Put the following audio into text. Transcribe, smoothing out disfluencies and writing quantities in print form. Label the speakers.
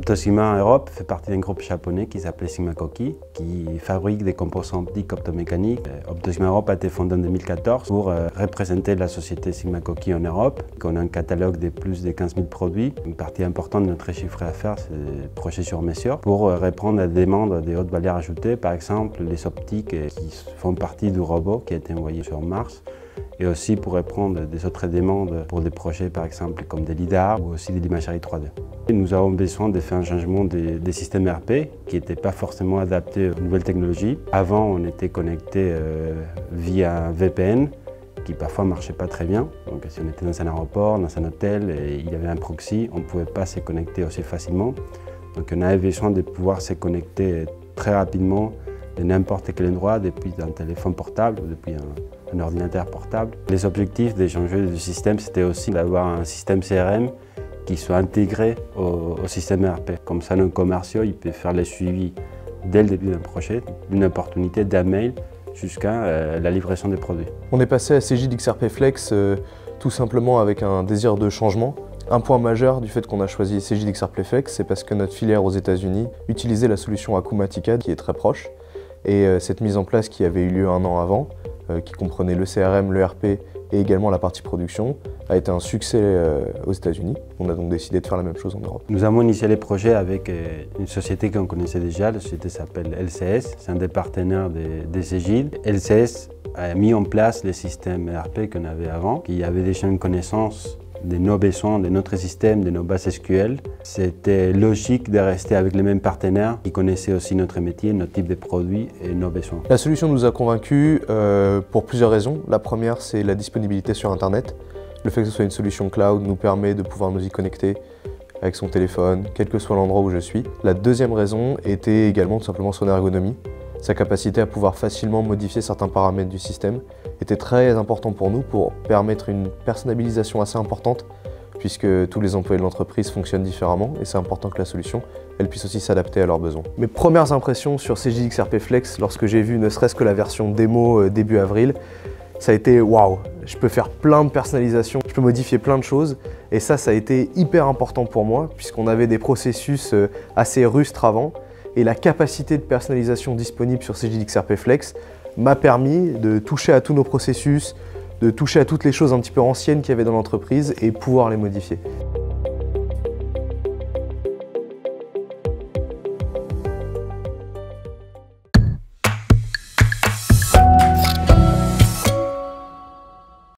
Speaker 1: Optosigma Europe fait partie d'un groupe japonais qui s'appelle Sigma Koki, qui fabrique des composants optiques optomécaniques. Optosigma Europe a été fondé en 2014 pour représenter la société Sigma Koki en Europe. On a un catalogue de plus de 15 000 produits. Une partie importante de notre chiffre d'affaires, c'est des projets sur mesure pour répondre à des demandes de haute valeur ajoutée. Par exemple, les optiques qui font partie du robot qui a été envoyé sur Mars. Et aussi pour répondre à des autres demandes pour des projets par exemple comme des lidars ou aussi de l'imagerie 3D. Nous avons besoin de faire un changement des systèmes ERP qui n'étaient pas forcément adaptés aux nouvelles technologies. Avant, on était connecté via un VPN qui parfois ne marchait pas très bien. Donc si on était dans un aéroport, dans un hôtel et il y avait un proxy, on ne pouvait pas se connecter aussi facilement. Donc on avait besoin de pouvoir se connecter très rapidement de n'importe quel endroit, depuis un téléphone portable ou depuis un ordinateur portable. Les objectifs de changer de système, c'était aussi d'avoir un système CRM qui soit intégré au système ERP. Comme ça, nos commerciaux ils peuvent faire le suivi dès le début d'un projet, d'une opportunité, d'un mail, jusqu'à la livraison des produits.
Speaker 2: On est passé à CJ d'XRP Flex tout simplement avec un désir de changement. Un point majeur du fait qu'on a choisi CJ d'XRP Flex, c'est parce que notre filière aux États-Unis utilisait la solution Acumatica qui est très proche. Et cette mise en place qui avait eu lieu un an avant, qui comprenait le CRM, le RP et également la partie production, a été un succès aux États-Unis. On a donc décidé de faire la même chose en Europe.
Speaker 1: Nous avons initié les projets avec une société qu'on connaissait déjà. La société s'appelle LCS, c'est un des partenaires de Cegid. LCS a mis en place les systèmes ERP qu'on avait avant. Il y avait déjà une connaissance de nos besoins, de notre système, de nos bases SQL. C'était logique de rester avec les mêmes partenaires qui connaissaient aussi notre métier, notre type de produits et nos besoins.
Speaker 2: La solution nous a convaincus pour plusieurs raisons. La première, c'est la disponibilité sur Internet. Le fait que ce soit une solution cloud nous permet de pouvoir nous y connecter avec son téléphone, quel que soit l'endroit où je suis. La deuxième raison était également tout simplement son ergonomie. Sa capacité à pouvoir facilement modifier certains paramètres du système était très important pour nous pour permettre une personnalisation assez importante puisque tous les employés de l'entreprise fonctionnent différemment et c'est important que la solution elle puisse aussi s'adapter à leurs besoins. Mes premières impressions sur CJ d'XRP Flex lorsque j'ai vu ne serait-ce que la version démo début avril, ça a été waouh, je peux faire plein de personnalisation, je peux modifier plein de choses et ça a été hyper important pour moi puisqu'on avait des processus assez rustres avant. Et la capacité de personnalisation disponible sur CJ d'XRP Flex m'a permis de toucher à tous nos processus, de toucher à toutes les choses un petit peu anciennes qu'il y avait dans l'entreprise et pouvoir les modifier.